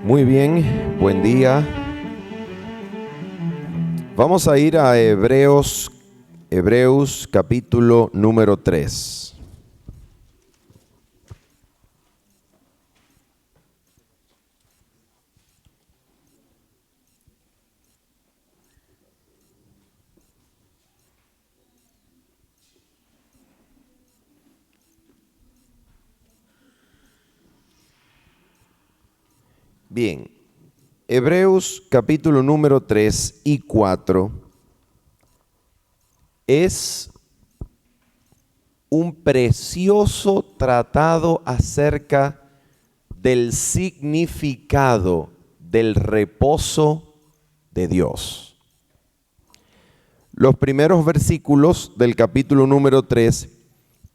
Muy bien, buen día. Vamos a ir a Hebreos capítulo número 3. Bien, Hebreos capítulo número 3 y 4 es un precioso tratado acerca del significado del reposo de Dios. Los primeros versículos del capítulo número 3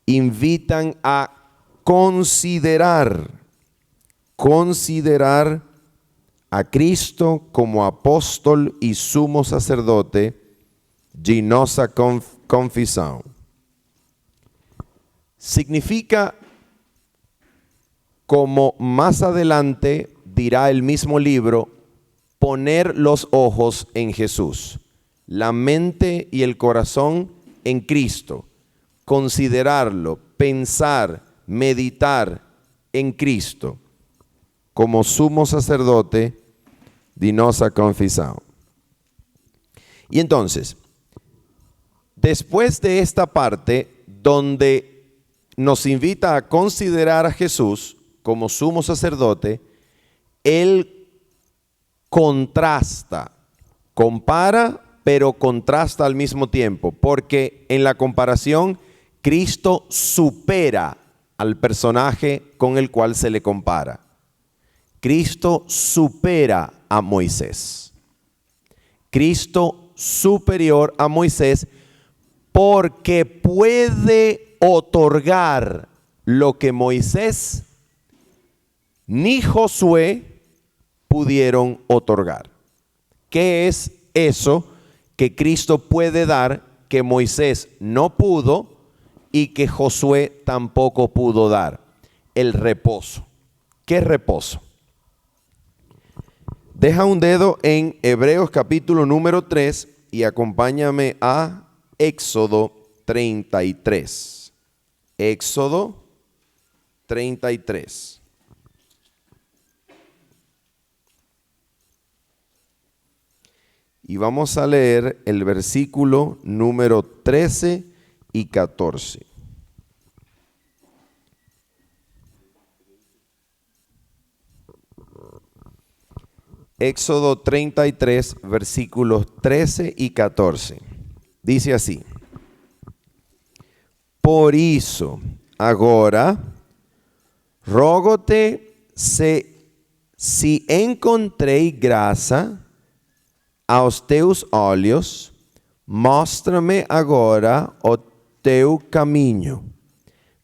invitan a considerar a Cristo como apóstol y sumo sacerdote de nossa confissão. Significa, como más adelante dirá el mismo libro, poner los ojos en Jesús, la mente y el corazón en Cristo, considerarlo, pensar, meditar en Cristo como sumo sacerdote de nossa confissão. Y entonces, después de esta parte donde nos invita a considerar a Jesús como sumo sacerdote, él contrasta, compara, pero contrasta al mismo tiempo, porque en la comparación Cristo supera al personaje con el cual se le compara. Cristo supera a Moisés. Cristo superior a Moisés porque puede otorgar lo que Moisés ni Josué pudieron otorgar. ¿Qué es eso que Cristo puede dar que Moisés no pudo y que Josué tampoco pudo dar? El reposo. ¿Qué reposo? Deja un dedo en Hebreos capítulo número 3 y acompáñame a Éxodo 33. Éxodo 33. Y vamos a leer el versículo número 13 y 14. Éxodo 33, versículos 13 y 14. Dice así: Por isso, agora, rogo-te, se encontrei graça aos teus olhos, mostra-me agora o teu caminho,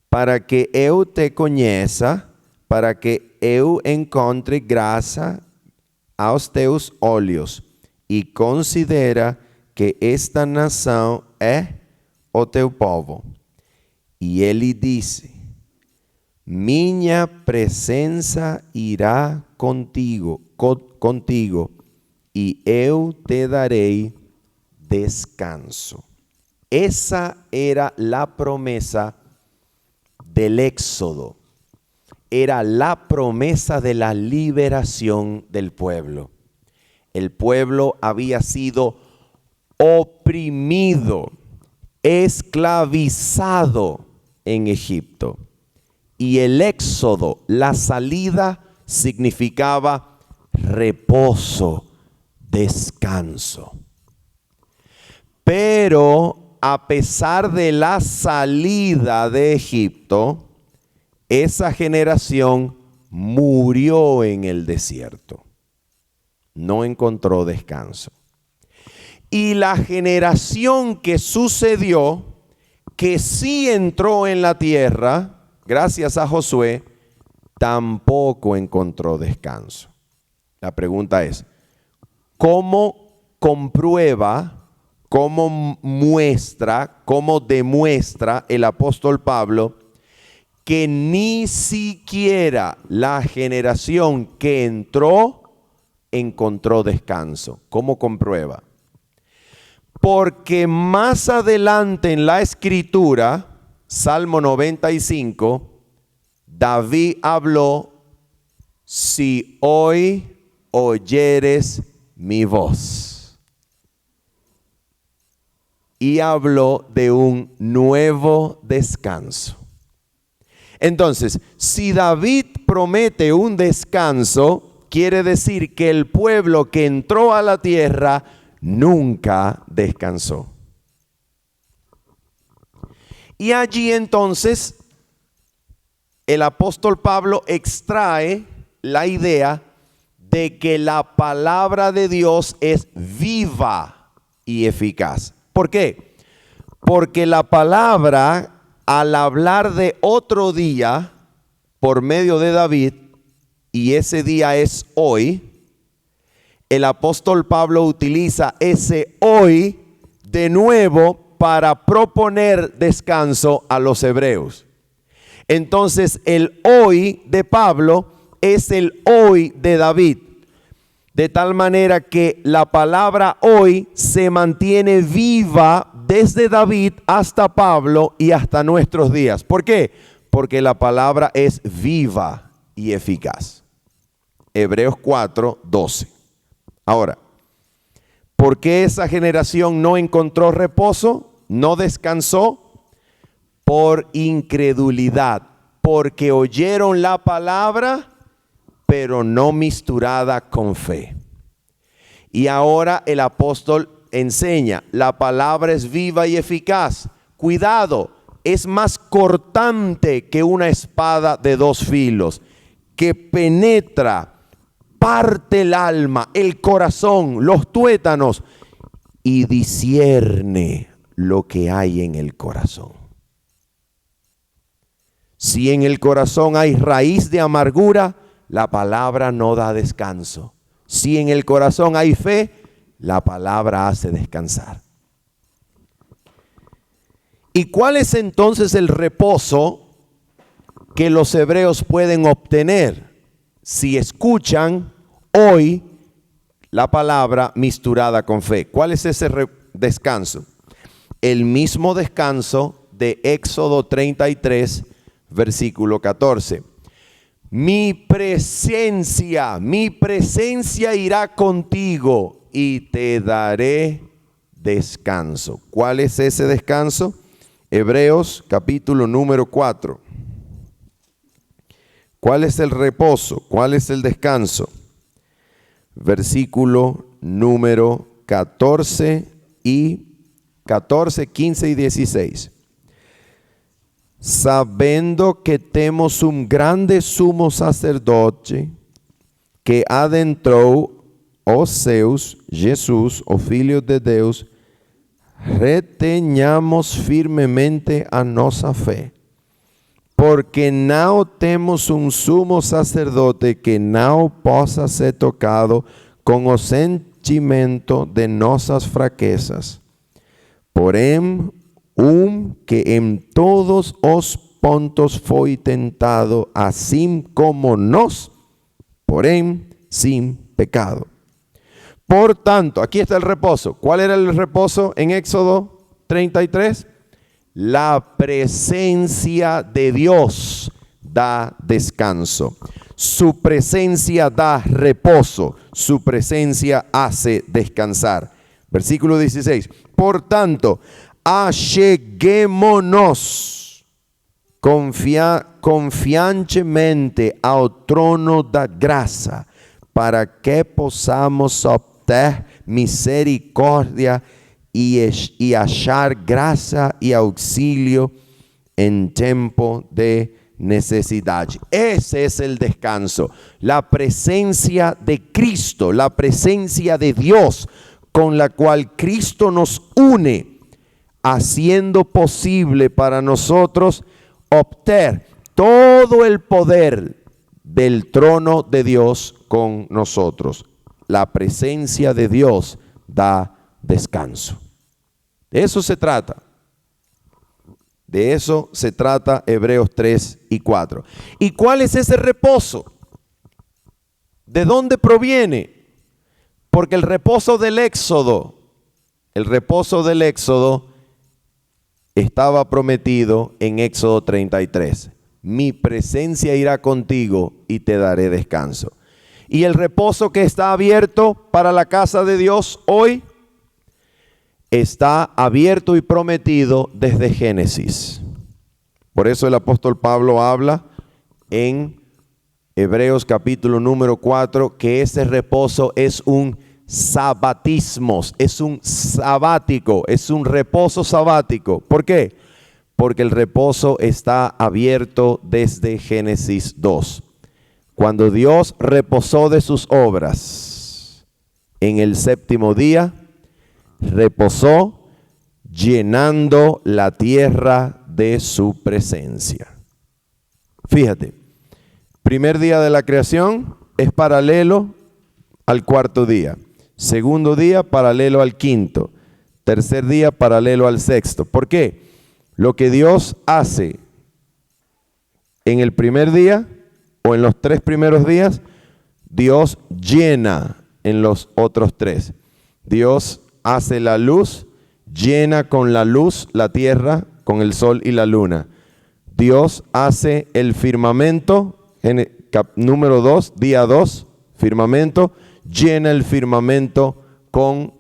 para que eu te conheça, para que eu encontre graça aos teus olhos, e considera que esta nação é o teu povo. E ele disse: minha presença irá contigo, e eu te darei descanso. Esa era la promesa del Éxodo. Era la promesa de la liberación del pueblo. El pueblo había sido oprimido, esclavizado en Egipto. Y el éxodo, la salida, significaba reposo, descanso. Pero a pesar de la salida de Egipto, esa generación murió en el desierto. No encontró descanso. Y la generación que sucedió, que sí entró en la tierra, gracias a Josué, tampoco encontró descanso. La pregunta es, ¿cómo comprueba, cómo muestra, cómo demuestra el apóstol Pablo que ni siquiera la generación que entró encontró descanso. ¿Cómo comprueba? Porque más adelante en la Escritura, Salmo 95, David habló: si hoy oyeres mi voz. Y habló de un nuevo descanso. Entonces, si David promete un descanso, quiere decir que el pueblo que entró a la tierra nunca descansó. Y allí entonces el apóstol Pablo extrae la idea de que la palabra de Dios es viva y eficaz. ¿Por qué? Porque la palabra, al hablar de otro día por medio de David, y ese día es hoy, el apóstol Pablo utiliza ese hoy de nuevo para proponer descanso a los hebreos. Entonces el hoy de Pablo es el hoy de David, de tal manera que la palabra hoy se mantiene viva desde David hasta Pablo y hasta nuestros días. ¿Por qué? Porque la palabra es viva y eficaz. Hebreos 4:12. Ahora, ¿por qué esa generación no encontró reposo? ¿No descansó? Por incredulidad, porque oyeron la palabra, pero no misturada con fe. Y ahora el apóstol enseña: la palabra es viva y eficaz. Cuidado, es más cortante que una espada de dos filos, que penetra, parte el alma, el corazón, los tuétanos, y discierne lo que hay en el corazón. Si en el corazón hay raíz de amargura, la palabra no da descanso. Si en el corazón hay fe, la palabra hace descansar. ¿Y cuál es entonces el reposo que los hebreos pueden obtener si escuchan hoy la palabra misturada con fe? ¿Cuál es ese descanso? El mismo descanso de Éxodo 33, versículo 14. Mi presencia irá contigo y te daré descanso. ¿Cuál es ese descanso? Hebreos capítulo número 4. ¿Cuál es el reposo? ¿Cuál es el descanso? Versículo número 14, 15 y 16. Sabiendo que temos un grande sumo sacerdote que adentrou os seus, Jesus, o Filho de Deus, retenhamos firmemente a nossa fé, porque não temos um sumo sacerdote que não possa ser tocado com o sentimento de nossas fraquezas, porém que em todos os pontos foi tentado, assim como nós, porém sin pecado. Por tanto, aquí está el reposo. ¿Cuál era el reposo en Éxodo 33? La presencia de Dios da descanso. Su presencia da reposo. Su presencia hace descansar. Versículo 16. Por tanto, acheguémonos confiantemente ao trono da graça, para que possamos obter misericórdia e achar graça e auxílio em tempo de necesidade. Ese es el descanso, la presencia de Cristo, la presencia de Dios, con la cual Cristo nos une, haciendo posible para nosotros obtener todo el poder del trono de Dios con nosotros. La presencia de Dios da descanso. De eso se trata. De eso se trata Hebreos 3 y 4. ¿Y cuál es ese reposo? ¿De dónde proviene? Porque el reposo del Éxodo estaba prometido en Éxodo 33. Mi presencia irá contigo y te daré descanso. Y el reposo que está abierto para la casa de Dios hoy está abierto y prometido desde Génesis. Por eso el apóstol Pablo habla en Hebreos capítulo número 4 que ese reposo es un sabatismos, es un sabático, es un reposo sabático. ¿Por qué? Porque el reposo está abierto desde Génesis 2. Cuando Dios reposó de sus obras en el séptimo día, reposó llenando la tierra de su presencia. Fíjate, primer día de la creación es paralelo al cuarto día. Segundo día paralelo al quinto. Tercer día paralelo al sexto. ¿Por qué? Lo que Dios hace en el primer día o en los 3 primeros días, Dios llena en los otros 3. Dios hace la luz, llena con la luz la tierra, con el sol y la luna. Dios hace el firmamento, número 2, día 2, firmamento, llena el firmamento con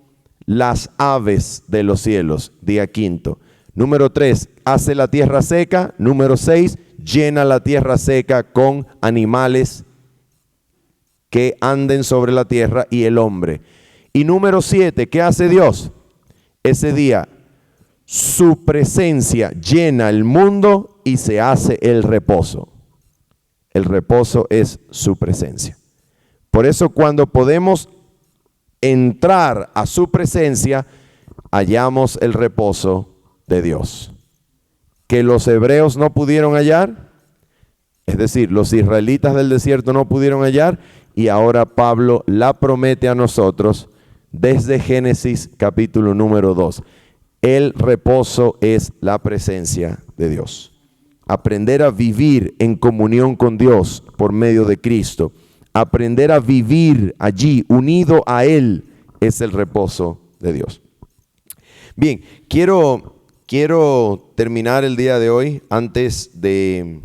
las aves de los cielos, día quinto. Número 3, hace la tierra seca. Número 6, llena la tierra seca con animales que anden sobre la tierra y el hombre. Y número 7, ¿qué hace Dios? Ese día su presencia llena el mundo y se hace el reposo. El reposo es su presencia. Por eso cuando podemos entrar a su presencia, hallamos el reposo de Dios. Que los hebreos no pudieron hallar, es decir, los israelitas del desierto no pudieron hallar, y ahora Pablo la promete a nosotros desde Génesis capítulo número 2. El reposo es la presencia de Dios. Aprender a vivir en comunión con Dios por medio de Cristo, aprender a vivir allí unido a Él, es el reposo de Dios. Bien, quiero terminar el día de hoy antes de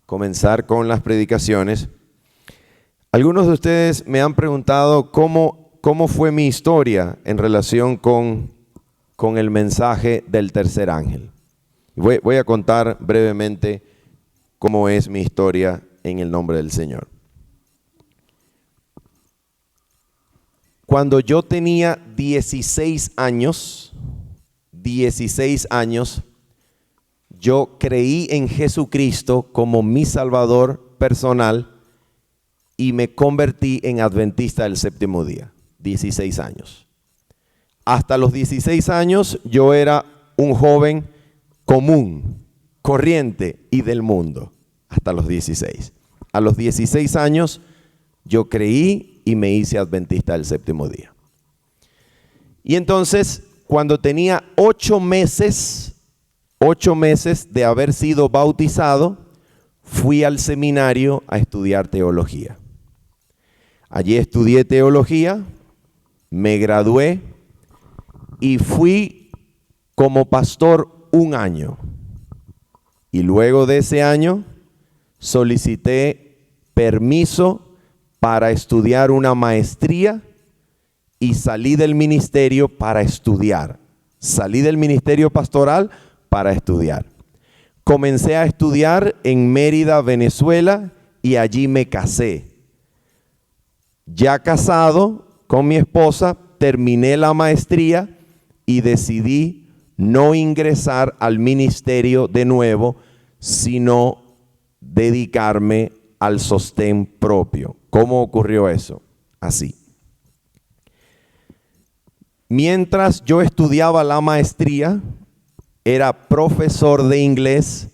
comenzar con las predicaciones. Algunos de ustedes me han preguntado cómo fue mi historia en relación con el mensaje del tercer ángel. Voy a contar brevemente cómo es mi historia en el nombre del Señor. Cuando yo tenía 16 años, yo creí en Jesucristo como mi Salvador personal y me convertí en adventista del séptimo día, 16 años. Hasta los 16 años yo era un joven común, corriente y del mundo, hasta los 16. A los 16 años yo creí y me hice adventista del séptimo día. Y entonces, cuando tenía 8 meses de haber sido bautizado, fui al seminario a estudiar teología. Allí estudié teología, me gradué y fui como pastor 1 año. Y luego de ese año solicité permiso para estudiar una maestría y salí del ministerio para estudiar. Salí del ministerio pastoral para estudiar. Comencé a estudiar en Mérida, Venezuela, y allí me casé. Ya casado con mi esposa, terminé la maestría y decidí no ingresar al ministerio de nuevo, sino dedicarme al sostén propio. ¿Cómo ocurrió eso? Así. Mientras yo estudiaba la maestría, era profesor de inglés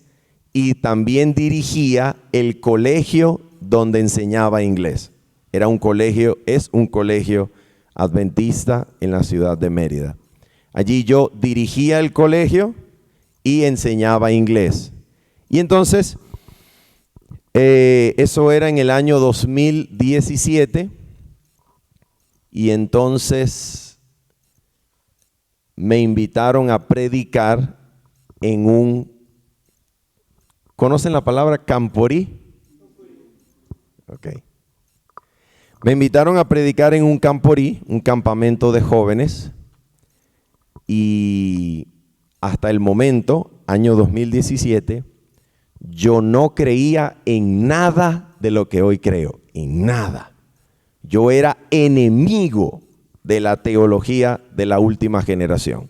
y también dirigía el colegio donde enseñaba inglés. Es un colegio adventista en la ciudad de Mérida. Allí yo dirigía el colegio y enseñaba inglés. Y entonces Eso era en el año 2017 y entonces me invitaron a predicar en un, ¿conocen la palabra camporí? Ok. Me invitaron a predicar en un camporí, un campamento de jóvenes, y hasta el momento, año 2017, yo no creía en nada de lo que hoy creo, en nada. Yo era enemigo de la teología de la última generación,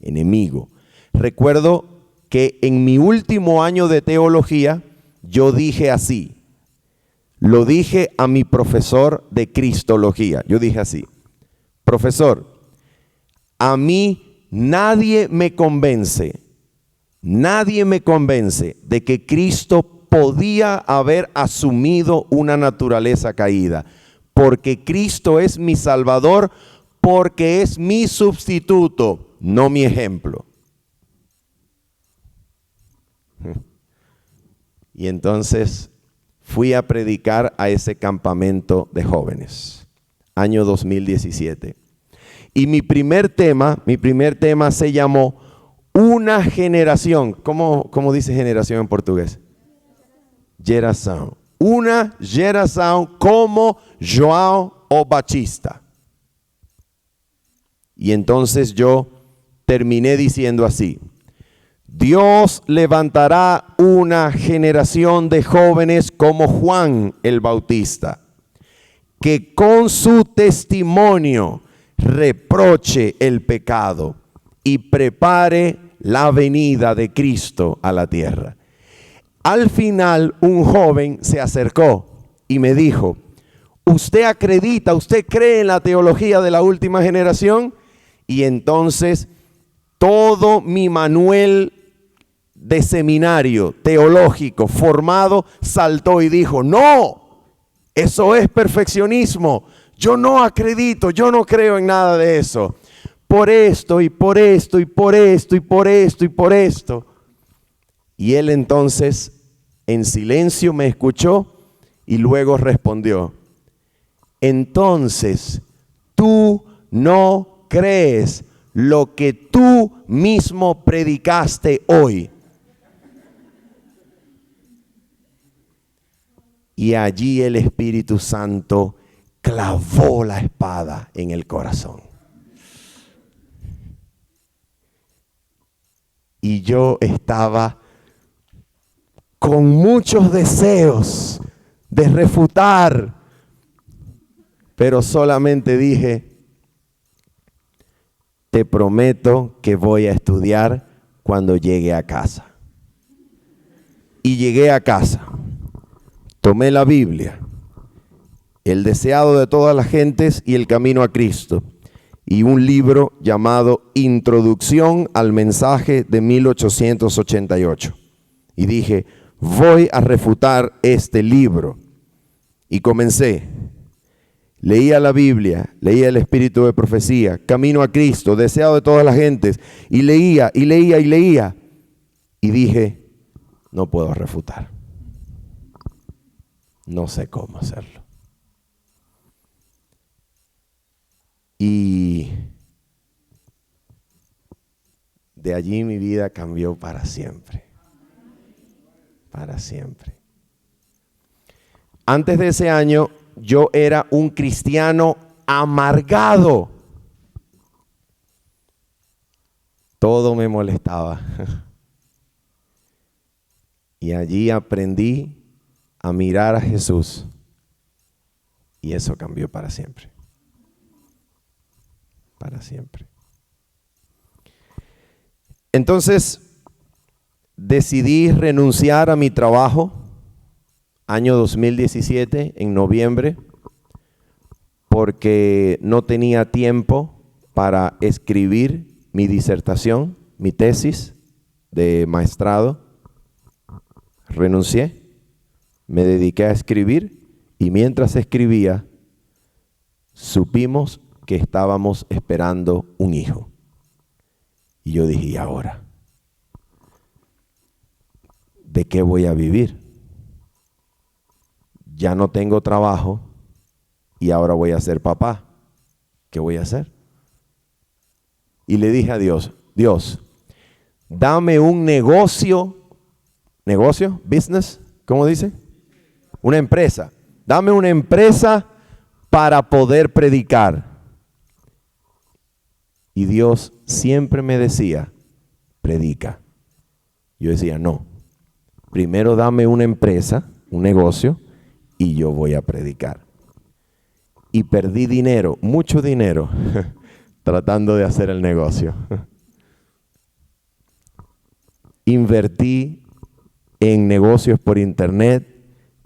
enemigo. Recuerdo que en mi último año de teología, yo dije así, lo dije a mi profesor de cristología, yo dije así: profesor, a mí nadie me convence de que Cristo podía haber asumido una naturaleza caída, porque Cristo es mi Salvador, porque es mi sustituto, no mi ejemplo. Y entonces fui a predicar a ese campamento de jóvenes, año 2017. Y mi primer tema se llamó Una generación. ¿Cómo dice generación en portugués? Geração. Una geração como João o Batista. Y entonces yo terminé diciendo así: Dios levantará una generación de jóvenes como Juan el Bautista, que con su testimonio reproche el pecado y prepare la venida de Cristo a la tierra. Al final, un joven se acercó y me dijo: ¿usted acredita, usted cree en la teología de la última generación? Y entonces todo mi manual de seminario teológico formado saltó y dijo: no, eso es perfeccionismo. Yo no acredito, yo no creo en nada de eso. Por esto y por esto y por esto y por esto y por esto. Y él entonces en silencio me escuchó y luego respondió: entonces tú no crees lo que tú mismo predicaste hoy. Y allí el Espíritu Santo clavó la espada en el corazón. Y yo estaba con muchos deseos de refutar, pero solamente dije: te prometo que voy a estudiar cuando llegue a casa. Y llegué a casa, tomé la Biblia, El deseado de todas las gentes y el camino a Cristo, y un libro llamado Introducción al mensaje de 1888. Y dije: voy a refutar este libro. Y comencé. Leía la Biblia, leía el Espíritu de Profecía, Camino a Cristo, Deseado de todas las gentes, y leía, y leía, y leía. Y dije: no puedo refutar. No sé cómo hacerlo. Y de allí mi vida cambió para siempre. Para siempre. Antes de ese año, yo era un cristiano amargado. Todo me molestaba. Y allí aprendí a mirar a Jesús. Y eso cambió para siempre. Para siempre. Entonces, decidí renunciar a mi trabajo, año 2017, en noviembre, porque no tenía tiempo para escribir mi disertación, mi tesis de maestrado. Renuncié, me dediqué a escribir, y mientras escribía, supimos que estábamos esperando un hijo. Y yo dije: ¿y ahora? ¿De qué voy a vivir? ya no tengo trabajo y ahora voy a ser papá. ¿Qué voy a hacer? Y le dije a Dios, Dios, dame un negocio, business, ¿cómo dice? Una empresa. Dame una empresa para poder predicar. Y Dios siempre me decía, predica. Yo decía, no, primero dame una empresa, un negocio, y yo voy a predicar. Y perdí dinero, mucho dinero, tratando de hacer el negocio. Invertí en negocios por internet,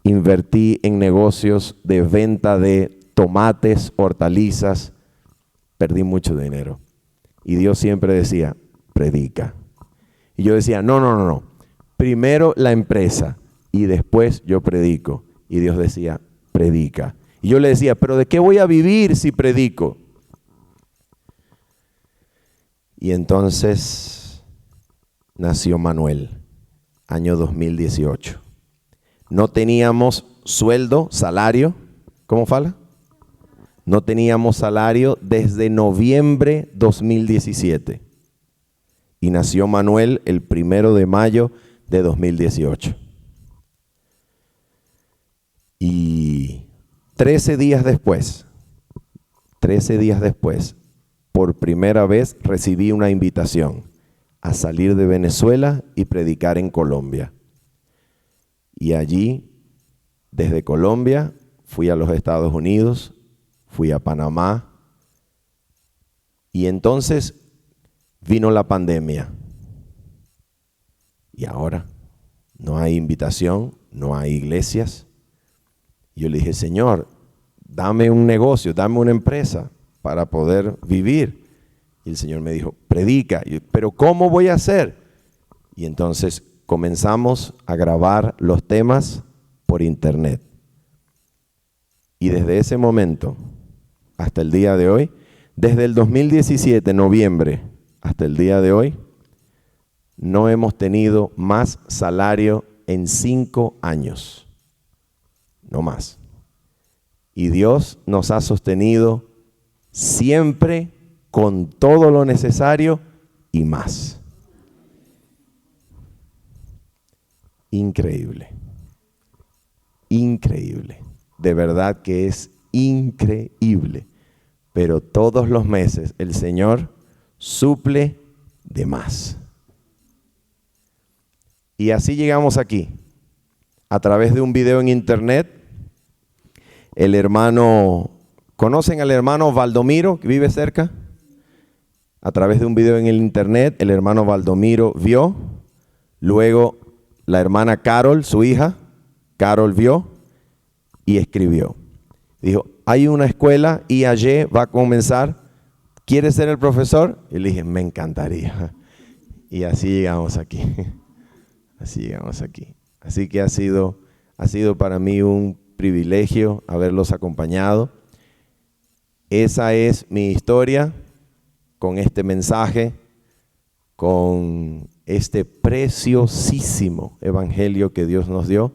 invertí en negocios de venta de tomates, hortalizas, perdí mucho dinero. Y Dios siempre decía, predica. Y yo decía, no, primero la empresa y después yo predico. Y Dios decía, predica. Y yo le decía, pero ¿de qué voy a vivir si predico? Y entonces nació Manuel, año 2018. No teníamos sueldo, salario. ¿Cómo fala? No teníamos salario desde noviembre 2017. Y nació Manuel el 1 de mayo de 2018. Y 13 días después, por primera vez recibí una invitación a salir de Venezuela y predicar en Colombia. Y allí, desde Colombia, fui a los Estados Unidos, fui a Panamá. Y entonces vino la pandemia. Y ahora no hay invitación, no hay iglesias. Yo le dije, Señor, dame un negocio, dame una empresa para poder vivir. Y el Señor me dijo, predica. Y yo, pero ¿cómo voy a hacer? Y entonces comenzamos a grabar los temas por internet. Y desde ese momento hasta el día de hoy, desde el 2017, noviembre, hasta el día de hoy, no hemos tenido más salario en 5 años. No más. Y Dios nos ha sostenido siempre con todo lo necesario y más. Increíble. Increíble. De verdad que es increíble. Pero todos los meses el Señor suple de más. Y así llegamos aquí. A través de un video en internet, el hermano, ¿conocen al hermano Valdomiro que vive cerca? A través de un video en el internet, el hermano Valdomiro vio, luego la hermana Carol, su hija, Carol vio y escribió. Dijo, hay una escuela, IAY, va a comenzar, ¿quieres ser el profesor? Y le dije, me encantaría. Y así llegamos aquí. Así llegamos aquí. Así que ha sido para mí un privilegio haberlos acompañado. Esa es mi historia con este mensaje, con este preciosísimo evangelio que Dios nos dio,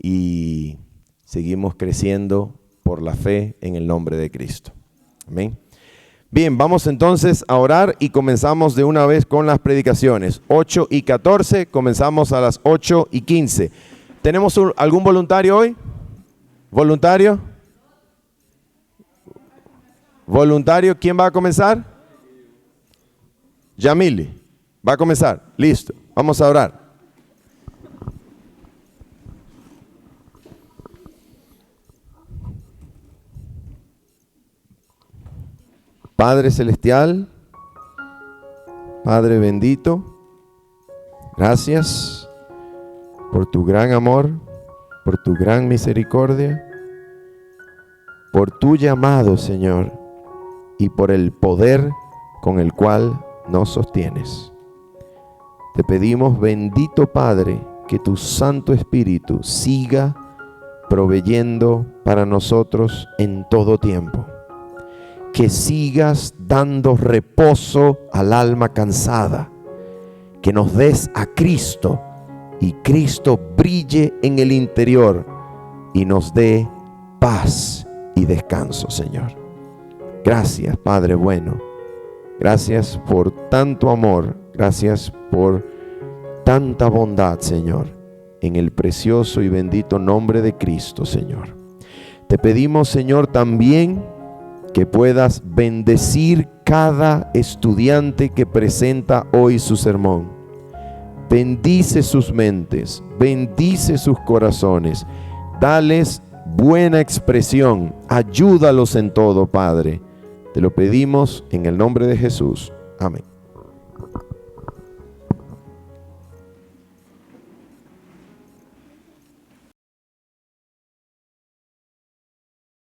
y seguimos creciendo por la fe en el nombre de Cristo. Amén. Bien, vamos entonces a orar y comenzamos de una vez con las predicaciones. 8:14, comenzamos a las 8:15. ¿Tenemos algún voluntario hoy? ¿Voluntario? ¿Voluntario? ¿Quién va a comenzar? Yamili, va a comenzar. Listo, vamos a orar. Padre Celestial, Padre bendito, gracias por tu gran amor, por tu gran misericordia, por tu llamado, Señor, y por el poder con el cual nos sostienes. Te pedimos, bendito Padre, que tu Santo Espíritu siga proveyendo para nosotros en todo tiempo. Que sigas dando reposo al alma cansada, que nos des a Cristo y Cristo brille en el interior y nos dé paz y descanso, Señor. Gracias, Padre bueno. Gracias por tanto amor. Gracias por tanta bondad, Señor. En el precioso y bendito nombre de Cristo, Señor. Te pedimos, Señor, también que puedas bendecir cada estudiante que presenta hoy su sermón. Bendice sus mentes, bendice sus corazones, dales buena expresión, ayúdalos en todo, Padre. Te lo pedimos en el nombre de Jesús. Amén.